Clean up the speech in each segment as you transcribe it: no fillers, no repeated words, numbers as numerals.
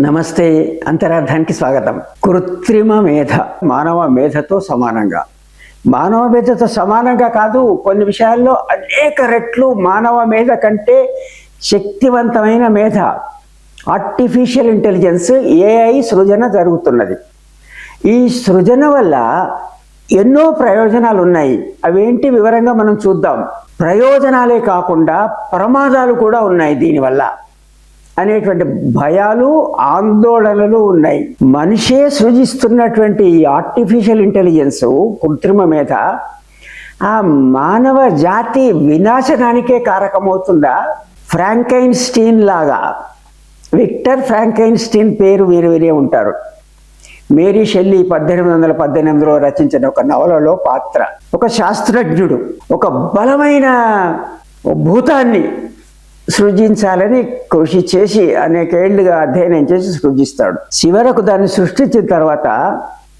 నమస్తే. అంతరార్థానికి స్వాగతం. కృత్రిమ మేధ మానవ మేధతో సమానంగా, మానవ మేధతో సమానంగా కాదు, కొన్ని విషయాల్లో అనేక రెట్లు మానవ మేధ కంటే శక్తివంతమైన మేధ, ఆర్టిఫిషియల్ ఇంటెలిజెన్స్ ఏఐ సృజన జరుగుతున్నది. ఈ సృజన వల్ల ఎన్నో ప్రయోజనాలు ఉన్నాయి. అవేంటి వివరంగా మనం చూద్దాం. ప్రయోజనాలే కాకుండా ప్రమాదాలు కూడా ఉన్నాయి దీనివల్ల అనేటువంటి భయాలు, ఆందోళనలు ఉన్నాయి. మనిషే సృజిస్తున్నటువంటి ఈ ఆర్టిఫిషియల్ ఇంటెలిజెన్స్, కృత్రిమ మేధ ఆ మానవ జాతి వినాశనానికే కారకమవుతుందా? ఫ్రాంకైన్స్టీన్ లాగా, విక్టర్ ఫ్రాంకైన్స్టీన్ పేరు మీరు వినే ఉంటారు. మేరీ షెల్లీ 1818లో రచించిన ఒక నవలలో పాత్ర. ఒక శాస్త్రజ్ఞుడు ఒక బలమైన భూతాన్ని సృజించాలని కృషి చేసి అనేకేళ్లుగా అధ్యయనం చేసి సృజిస్తాడు. చివరకు దాన్ని సృష్టించిన తర్వాత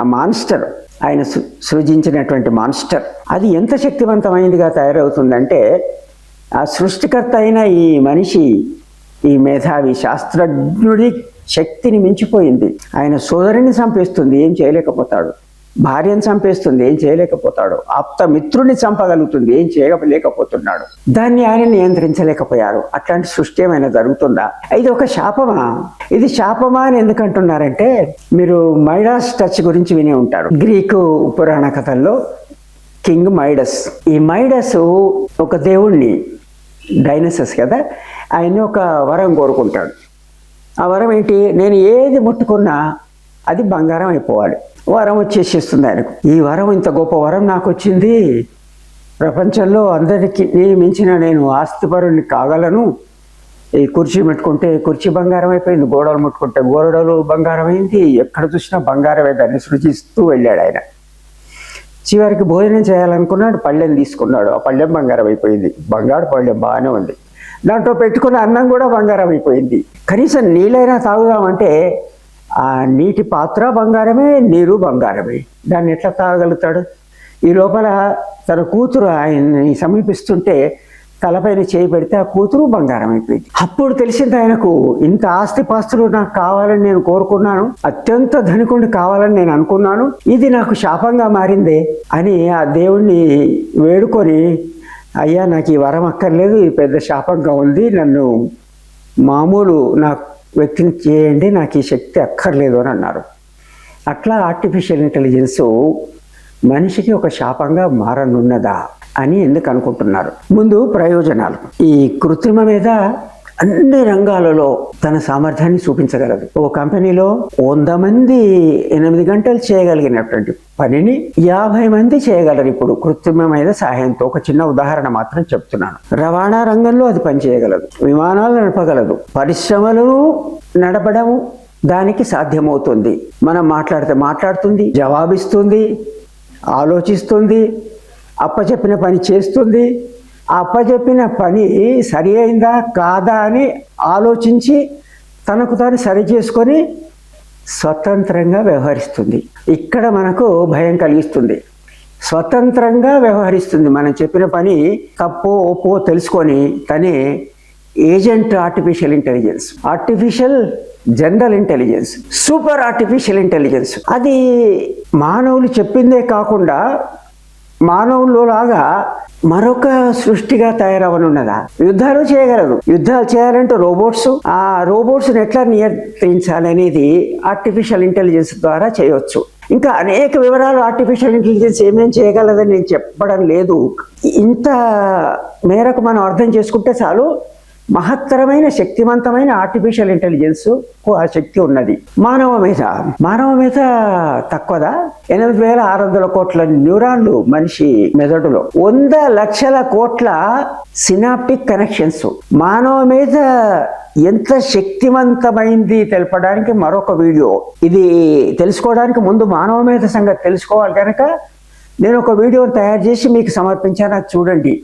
ఆ మాన్స్టర్, ఆయన సృజించినటువంటి మాన్స్టర్, అది ఎంత శక్తివంతమైనదిగా తయారవుతుందంటే ఆ సృష్టికర్త అయిన ఈ మనిషి, ఈ మేధావి శాస్త్రజ్ఞుడి శక్తిని మించిపోయింది. ఆయన సోదరిని చంపేస్తుంది, ఏం చేయలేకపోతాడు. భార్యను చంపేస్తుంది, ఏం చేయలేకపోతాడు. ఆప్త మిత్రుని చంపగలుగుతుంది, ఏం చేయలేకపోతున్నాడు. దాన్ని ఆయన నియంత్రించలేకపోయారు. అట్లాంటి సృష్టి ఏమైనా జరుగుతుందా? ఇది ఒక శాపమా? ఇది శాపమా అని ఎందుకంటున్నారంటే, మీరు మైడాస్ టచ్ గురించి వినే ఉంటారు. గ్రీకు పురాణ కథల్లో కింగ్ మైడస్. ఈ మైడస్ ఒక దేవుణ్ణి, డైనసస్ కదా, ఆయన్ని ఒక వరం కోరుకుంటాడు. ఆ వరం ఏంటి? నేను ఏది ముట్టుకున్నా అది బంగారం అయిపోవాలి. వరం వచ్చేసేస్తుంది ఆయనకు. ఈ వరం, ఇంత గొప్ప వరం నాకు వచ్చింది, ప్రపంచంలో అందరికీ మించిన నేను ఆస్తిపరుని కాగలను. ఈ కుర్చీ ముట్టుకుంటే కుర్చీ బంగారం అయిపోయింది, గోడలు ముట్టుకుంటే గోడలు బంగారం అయింది, ఎక్కడ చూసినా బంగారమే. దాన్ని సృజిస్తూ వెళ్ళాడు ఆయన. చివరికి భోజనం చేయాలనుకున్నాడు, పళ్ళెం తీసుకున్నాడు. ఆ పళ్ళెం బంగారం అయిపోయింది. బంగారు పళ్ళెం బాగానే ఉంది, దాంట్లో పెట్టుకున్న అన్నం కూడా బంగారం అయిపోయింది. కనీసం నీళ్ళైనా తాగుదామంటే ఆ నీటి పాత్ర బంగారమే, నీరు బంగారమే. దాన్ని ఎట్లా తాగలుగుతాడు? ఈ లోపల తన కూతురు ఆయన్ని సమీపిస్తుంటే తలపైన చేయి పెడితే ఆ కూతురు బంగారం అయిపోయింది. అప్పుడు తెలిసింది ఆయనకు, ఇంత ఆస్తిపాస్తులు నాకు కావాలని నేను కోరుకున్నాను, అత్యంత ధనికుడిని కావాలని నేను అనుకున్నాను, ఇది నాకు శాపంగా మారిందే అని ఆ దేవుణ్ణి వేడుకొని, అయ్యా నాకు ఈ వరం అక్కర్లేదు, ఇది పెద్ద శాపంగా ఉంది, నన్ను మామూలు నాకు వ్యక్తిని చేయండి, నాకు ఈ శక్తి అక్కర్లేదు అని అన్నారు. అట్లా ఆర్టిఫిషియల్ ఇంటెలిజెన్స్ మనిషికి ఒక శాపంగా మారనున్నదా అని ఎందుకు అనుకుంటున్నారు? ముందు ప్రయోజనాలు. ఈ కృత్రిమ మీద అన్ని రంగాలలో తన సామర్థ్యాన్ని చూపించగలదు. ఒక కంపెనీలో 100 మంది 8 గంటలు చేయగలిగినటువంటి పనిని 50 మంది చేయగలరు ఇప్పుడు కృత్రిమ మీద సహాయంతో. ఒక చిన్న ఉదాహరణ మాత్రం చెప్తున్నాను. రవాణా రంగంలో అది పనిచేయగలదు, విమానాలు నడపగలదు, పరిశ్రమలను నడపడం దానికి సాధ్యమవుతుంది. మనం మాట్లాడుతుంది, జవాబిస్తుంది, ఆలోచిస్తుంది, అప్పచెప్పిన పని చేస్తుంది. అప్పచెప్పిన పని సరి అయిందా కాదా అని ఆలోచించి తనకు తాను సరి చేసుకొని స్వతంత్రంగా వ్యవహరిస్తుంది. ఇక్కడ మనకు భయం కలిగిస్తుంది. స్వతంత్రంగా వ్యవహరిస్తుంది. మనం చెప్పిన పని తప్పో ఒప్పో తెలుసుకొని తనే agent artificial intelligence, artificial general intelligence, super artificial intelligence. అది మానవులు చెప్పిందే కాకుండా మానవుల్లో లాగా మరొక సృష్టిగా తయారవనున్నదా? యుద్ధాలు చేయగలదు. యుద్ధాలు చేయాలంటే రోబోట్స్, ఆ రోబోట్స్ని ఎట్లా నియంత్రించాలనేది ఆర్టిఫిషియల్ ఇంటెలిజెన్స్ ద్వారా చేయవచ్చు. ఇంకా అనేక వివరాలు ఆర్టిఫిషియల్ ఇంటెలిజెన్స్ ఏమేం చేయగలదని నేను చెప్పడం లేదు. ఇంత మేరకు మనం అర్థం చేసుకుంటే చాలు. మహత్తరమైన శక్తివంతమైన ఆర్టిఫిషియల్ ఇంటెలిజెన్స్ ఆ శక్తి ఉన్నది. మానవ మీద తక్కువదా? 8,600 కోట్ల న్యూరాన్లు మనిషి మెదడులో, 100 లక్షల కోట్ల సినాప్టిక్ కనెక్షన్స్. మానవ మీద ఎంత శక్తివంతమైంది తెలపడానికి మరొక వీడియో. ఇది తెలుసుకోవడానికి ముందు మానవ మీద సంగతి తెలుసుకోవాలి కనుక నేను ఒక వీడియోని తయారు చేసి మీకు సమర్పించాను, అది చూడండి.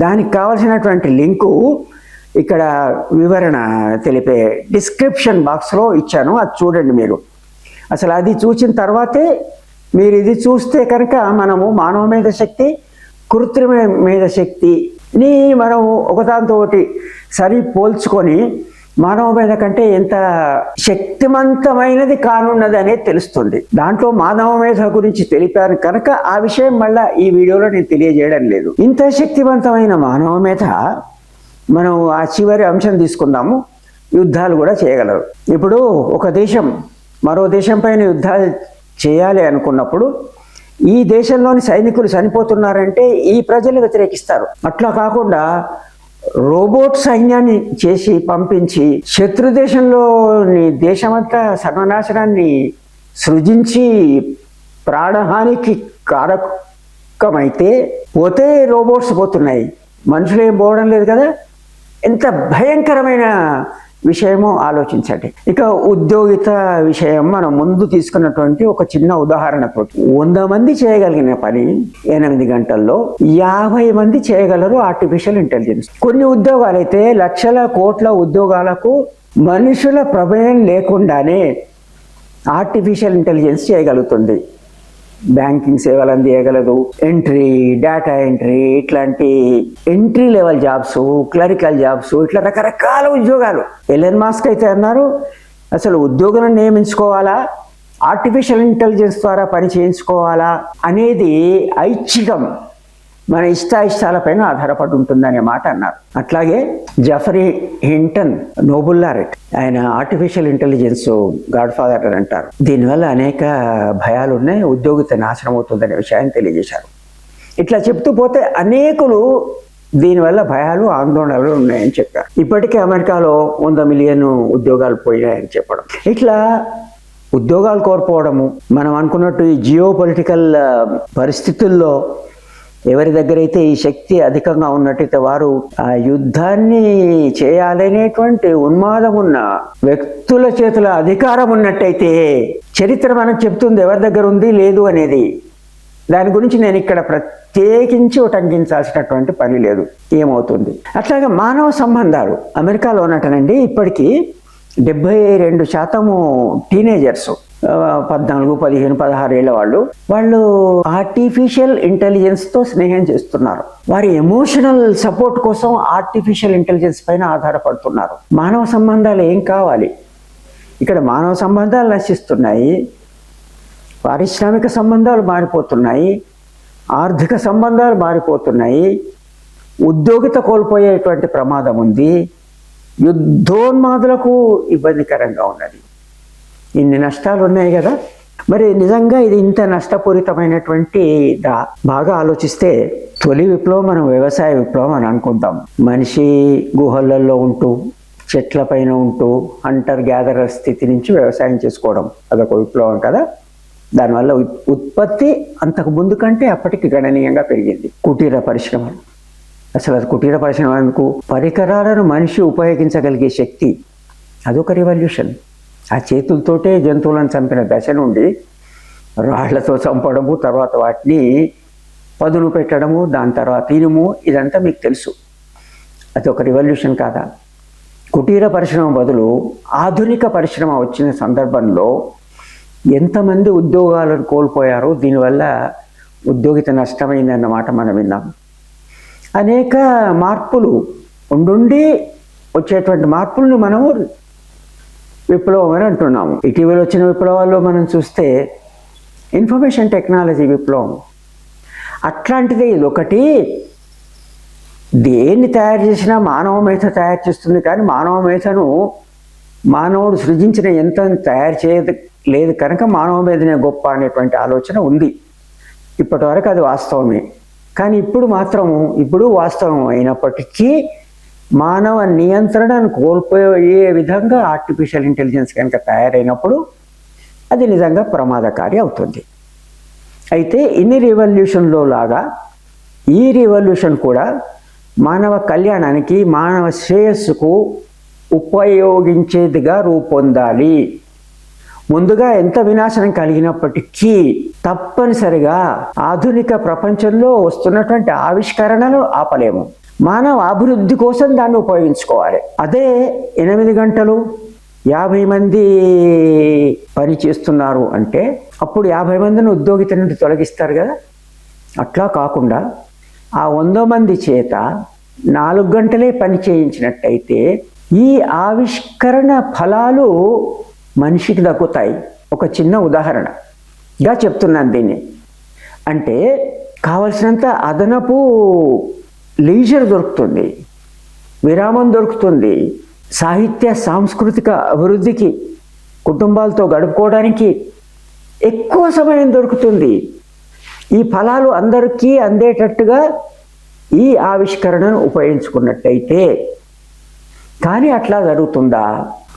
దానికి కావలసినటువంటి లింకు ఇక్కడ వివరణ తెలిపే డిస్క్రిప్షన్ బాక్స్లో ఇచ్చాను, అది చూడండి. మీరు అసలు అది చూసిన తర్వాతే మీరు ఇది చూస్తే కనుక మనము మానవ మీద శక్తి, కృత్రిమ మీద శక్తిని మనం ఒకదానితో సరి పోల్చుకొని మానవ మేధ కంటే ఎంత శక్తివంతమైనది కానున్నది అనేది తెలుస్తుంది. దాంట్లో మానవ మేధ గురించి తెలిపాను కనుక ఆ విషయం మళ్ళా ఈ వీడియోలో నేను తెలియజేయడం లేదు. ఇంత శక్తివంతమైన మానవ మేధ మనం ఆ చివరి అంశం తీసుకుందాము. యుద్ధాలు కూడా చేయగలరు. ఇప్పుడు ఒక దేశం మరో దేశం పైన యుద్ధాలు చేయాలి అనుకున్నప్పుడు ఈ దేశంలోని సైనికులు చనిపోతున్నారంటే ఈ ప్రజలు వ్యతిరేకిస్తారు. అట్లా కాకుండా రోబోట్ సైన్యాన్ని చేసి పంపించి శత్రు దేశంలోని దేశమంతా సర్వనాశనాన్ని సృజించి ప్రాణహానికి కారకమైతే పోతే రోబోట్స్ పోతున్నాయి, మనుషులు ఏం పోవడం లేదు కదా. ఎంత భయంకరమైన విషయమో ఆలోచించండి. ఇక ఉద్యోగిత విషయం మనం ముందు తీసుకున్నటువంటి ఒక చిన్న ఉదాహరణతో 100 మంది చేయగలిగిన పని 8 గంటల్లో 50 మంది చేయగలరు ఆర్టిఫిషియల్ ఇంటెలిజెన్స్. కొన్ని ఉద్యోగాలు అయితే లక్షల కోట్ల ఉద్యోగాలకు మనుషుల ప్రమేయం లేకుండానే ఆర్టిఫిషియల్ ఇంటెలిజెన్స్ చేయగలుగుతుంది. బ్యాంకింగ్ సేవలు అందియగలదు, ఎంట్రీ, డేటా ఎంట్రీ, ఇట్లాంటి entry level jobs, clerical jobs, ఇట్లా రకరకాల ఉద్యోగాలు. ఎలన్ మాస్క్ అయితే అన్నారు, అసలు ఉద్యోగులను నియమించుకోవాలా, ఆర్టిఫిషియల్ ఇంటెలిజెన్స్ ద్వారా పని చేయించుకోవాలా అనేది ఐచ్ఛికం, మన ఇష్టాయిష్టాలపైన ఆధారపడి ఉంటుందనే మాట అన్నారు. అట్లాగే జెఫ్రీ హింటన్ నోబెల్ లారెట్, ఆయన ఆర్టిఫిషియల్ ఇంటెలిజెన్స్ గాడ్ ఫాదర్ అని అంటారు. దీనివల్ల అనేక భయాలు ఉన్నాయి, ఉద్యోగిత నాశనం అవుతుందనే విషయాన్ని తెలియజేశారు. ఇట్లా చెప్తూ పోతే అనేకులు దీనివల్ల భయాలు ఆందోళనలు ఉన్నాయని చెప్పారు. ఇప్పటికే అమెరికాలో 100 మిలియన్ ఉద్యోగాలు పోయాయని చెప్పడం. ఇట్లా ఉద్యోగాలు కోల్పోవడము, మనం అనుకున్నట్టు ఈ జియో పొలిటికల్ పరిస్థితుల్లో ఎవరి దగ్గరైతే ఈ శక్తి అధికంగా ఉన్నట్టయితే వారు ఆ యుద్ధాన్ని చేయాలనేటువంటి ఉన్మాదం ఉన్న వ్యక్తుల చేతుల అధికారం ఉన్నట్టయితే, చరిత్ర మనకు చెప్తుంది ఎవరి దగ్గర ఉంది లేదు అనేది. దాని గురించి నేను ఇక్కడ ప్రత్యేకించి ఉటంకించాల్సినటువంటి పని లేదు. ఏమవుతుంది అట్లాగే మానవ సంబంధాలు అమెరికాలో ఉన్నట్టనండి ఇప్పటికీ 72% టీనేజర్స్ 14, 15, 16 ఏళ్ళ వాళ్ళు ఆర్టిఫిషియల్ ఇంటెలిజెన్స్తో స్నేహం చేస్తున్నారు. వారి ఎమోషనల్ సపోర్ట్ కోసం ఆర్టిఫిషియల్ ఇంటెలిజెన్స్ పైన ఆధారపడుతున్నారు. మానవ సంబంధాలు ఏం కావాలి? ఇక్కడ మానవ సంబంధాలు నశిస్తున్నాయి, పారిశ్రామిక సంబంధాలు మారిపోతున్నాయి, ఆర్థిక సంబంధాలు మారిపోతున్నాయి, ఉద్యోగిత కోల్పోయేటువంటి ప్రమాదం ఉంది, యుద్ధోన్మాదులకు ఇబ్బందికరంగా ఉన్నది. ఇన్ని నష్టాలు ఉన్నాయి కదా. మరి నిజంగా ఇది ఇంత నష్టపూరితమైనటువంటి బాగా ఆలోచిస్తే తొలి విప్లవం మనం వ్యవసాయ విప్లవం అని అనుకుంటాం. మనిషి గుహలలో ఉంటూ చెట్ల పైన ఉంటూ హంటర్ గ్యాదరర్ స్థితి నుంచి వ్యవసాయం చేసుకోవడం అదొక విప్లవం కదా. దానివల్ల ఉత్పత్తి అంతకు ముందు కంటే అప్పటికి గణనీయంగా పెరిగింది. కుటీర పరిశ్రమలు, అసలు అది కుటీర పరిశ్రమ ఎందుకు? పరికరాలను మనిషి ఉపయోగించగలిగే శక్తి, అదొక రివల్యూషన్. ఆ చేతులతోటే జంతువులను చంపిన దశ నుండి రాళ్లతో చంపడము, తర్వాత వాటిని పదును పెట్టడము, దాని తర్వాత ఇనుము, ఇదంతా మీకు తెలుసు. అదొక రివల్యూషన్ కాదా? కుటీర పరిశ్రమ బదులు ఆధునిక పరిశ్రమ వచ్చిన సందర్భంలో ఎంతమంది ఉద్యోగాలను కోల్పోయారో, దీనివల్ల ఉద్యోగిత నష్టమైందన్నమాట మనం విన్నాం. అనేక మార్పులు ఉండుండి వచ్చేటువంటి మార్పులను మనము విప్లవం అని అంటున్నాము. ఇటీవల వచ్చిన విప్లవాల్లో మనం చూస్తే ఇన్ఫర్మేషన్ టెక్నాలజీ విప్లవం, అట్లాంటిదే ఇది ఒకటి. దేన్ని తయారు చేసినా మానవ మేధ తయారు చేస్తుంది, కానీ మానవ మేధను మానవుడు సృజించిన యంత్రం తయారు చేయలేదు కనుక మానవ మేధనే గొప్ప అనేటువంటి ఆలోచన ఉంది. ఇప్పటి వరకు అది వాస్తవమే. కానీ ఇప్పుడు వాస్తవం అయినప్పటికీ మానవ నియంత్రణను కోల్పోయే విధంగా ఆర్టిఫిషియల్ ఇంటెలిజెన్స్ కనుక తయారైనప్పుడు అది నిజంగా ప్రమాదకారి అవుతుంది. అయితే ఇన్ని రివల్యూషన్లో లాగా ఈ రివల్యూషన్ కూడా మానవ కళ్యాణానికి, మానవ శ్రేయస్సుకు ఉపయోగించేదిగా రూపొందాలి. ముందుగా ఎంత వినాశనం కలిగినప్పటికీ తప్పనిసరిగా ఆధునిక ప్రపంచంలో వస్తున్నటువంటి ఆవిష్కరణలు ఆపలేము. మానవ అభివృద్ధి కోసం దాన్ని ఉపయోగించుకోవాలి. అదే 8 గంటలు 50 మంది పని చేస్తున్నారు అంటే అప్పుడు 50 మందిని ఉద్యోగిత నుండి తొలగిస్తారు కదా. అట్లా కాకుండా ఆ 100 మంది చేత 4 గంటలే పని చేయించినట్టయితే ఈ ఆవిష్కరణ ఫలాలు మనిషికి దక్కుతాయి. ఒక చిన్న ఉదాహరణగా చెప్తున్నాను దీన్ని. అంటే కావలసినంత అదనపు లీజర్ దొరుకుతుంది, విరామం దొరుకుతుంది, సాహిత్య సాంస్కృతిక అభివృద్ధికి, కుటుంబాలతో గడుపుకోవడానికి ఎక్కువ సమయం దొరుకుతుంది. ఈ ఫలాలు అందరికీ అందేటట్టుగా ఈ ఆవిష్కరణను ఉపయోగించుకున్నట్టయితే. కానీ అట్లా జరుగుతుందా?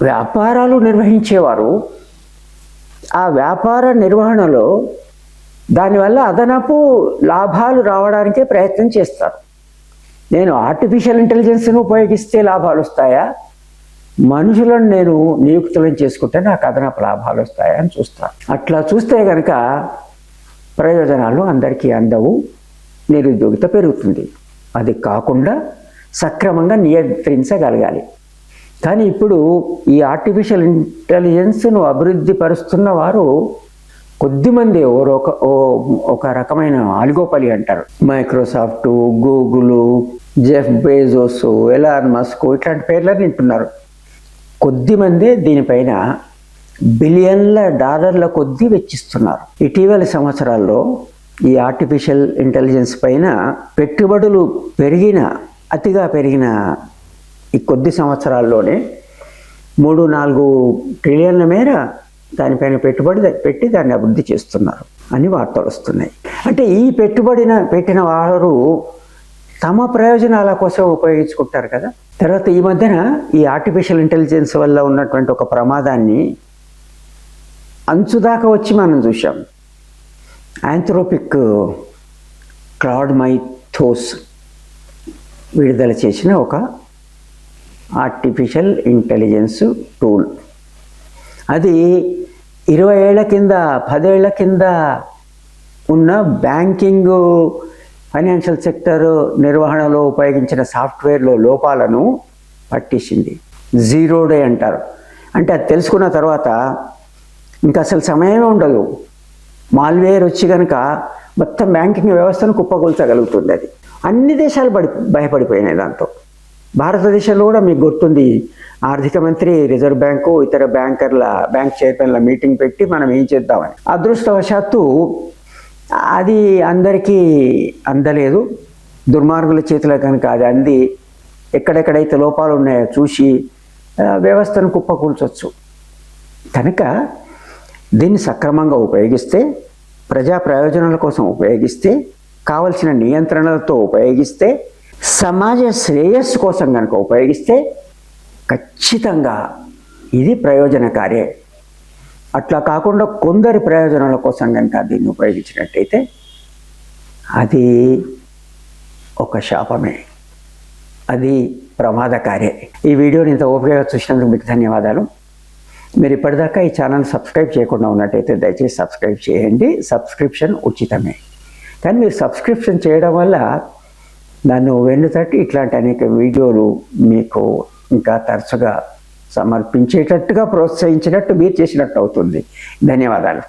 వ్యాపారాలు నిర్వహించేవారు ఆ వ్యాపార నిర్వహణలో దానివల్ల అదనపు లాభాలు రావడానికే ప్రయత్నం చేస్తారు. నేను ఆర్టిఫిషియల్ ఇంటెలిజెన్స్ను ఉపయోగిస్తే లాభాలు వస్తాయా, మనుషులను నేను నియుక్తులను చేసుకుంటే నాకు అదనపు లాభాలు వస్తాయా అని చూస్తాను. అట్లా చూస్తే కనుక ప్రయోజనాలు అందరికీ అందవు, నిరుద్యోగిత పెరుగుతుంది. అది కాకుండా సక్రమంగా నియంత్రించగలగాలి. కానీ ఇప్పుడు ఈ ఆర్టిఫిషియల్ ఇంటెలిజెన్స్ను అభివృద్ధి పరుస్తున్న వారు కొద్దిమంది ఒక రకమైన ఆలిగోపలి అంటారు. Microsoft, Google, Jeff Bezos, Elon Musk ఇట్లాంటి పేర్లను వింటున్నారు. కొద్దిమందే దీనిపైన బిలియన్ల డాలర్ల కొద్దీ వెచ్చిస్తున్నారు. ఇటీవలి సంవత్సరాల్లో ఈ ఆర్టిఫిషియల్ ఇంటెలిజెన్స్ పైన పెట్టుబడులు అతిగా పెరిగిన ఈ కొద్ది సంవత్సరాల్లోనే 3-4 ట్రిలియన్ల మేర దానిపైన పెట్టుబడి పెట్టి దాన్ని అభివృద్ధి చేస్తున్నారు అని వార్తలు వస్తున్నాయి. అంటే ఈ పెట్టిన వారు తమ ప్రయోజనాల కోసం ఉపయోగించుకుంటారు కదా. తర్వాత ఈ మధ్యన ఈ ఆర్టిఫిషియల్ ఇంటెలిజెన్స్ వల్ల ఉన్నటువంటి ఒక ప్రమాదాన్ని అంచుదాకా వచ్చి మనం చూసాం. ఆంథ్రోపిక్ క్లౌడ్ మైథోస్ విడుదల చేసిన ఒక ఆర్టిఫిషియల్ ఇంటెలిజెన్స్ టూల్. అది 20 ఏళ్ల కింద 10 ఏళ్ల కింద ఉన్న బ్యాంకింగ్, ఫైనాన్షియల్ సెక్టర్ నిర్వహణలో ఉపయోగించిన సాఫ్ట్వేర్లో లోపాలను పట్టేసింది. 0 డే అంటారు. అంటే అది తెలుసుకున్న తర్వాత ఇంకా అసలు సమయమే ఉండదు. మాల్వేర్ వచ్చి కనుక మొత్తం బ్యాంకింగ్ వ్యవస్థను కుప్పగొల్చగలుగుతుంది. అది అన్ని దేశాలు భయపడిపోయినాయి దాంతో. భారతదేశంలో కూడా మీకు గుర్తుంది, ఆర్థిక మంత్రి, రిజర్వ్ బ్యాంకు, ఇతర బ్యాంక్ చైర్మన్ల మీటింగ్ పెట్టి మనం ఏం చేద్దామని. అదృష్టవశాత్తు అది అందరికీ అందలేదు. దుర్మార్గుల చేతిలో కనుక అది అంది ఎక్కడెక్కడైతే లోపాలు ఉన్నాయో చూసి వ్యవస్థను కుప్పకూల్చొచ్చు. కనుక దీన్ని సక్రమంగా ఉపయోగిస్తే, ప్రజా ప్రయోజనాల కోసం ఉపయోగిస్తే, కావలసిన నియంత్రణలతో ఉపయోగిస్తే, సమాజ శ్రేయస్సు కోసం కనుక ఉపయోగిస్తే ఖచ్చితంగా ఇది ప్రయోజనకారే. అట్లా కాకుండా కొందరి ప్రయోజనాల కోసం కనుక దీన్ని ఉపయోగించినట్టయితే అది ఒక శాపమే, అది ప్రమాదకారే. ఈ వీడియోని ఇంత ఓపికగా చూసినందుకు మీకు ధన్యవాదాలు. మీరు ఇప్పటిదాకా ఈ ఛానల్ సబ్స్క్రైబ్ చేయకుండా ఉన్నట్టయితే దయచేసి సబ్స్క్రైబ్ చేయండి. సబ్స్క్రిప్షన్ ఉచితమే. కానీ మీరు సబ్స్క్రిప్షన్ చేయడం వల్ల నన్ను వెన్నుతట్టి ఇట్లాంటి అనేక వీడియోలు మీకు ఇంకా తరచుగా సమర్పించేటట్టుగా ప్రోత్సహించినట్టు మీరు చేసినట్టు అవుతుంది. ధన్యవాదాలు.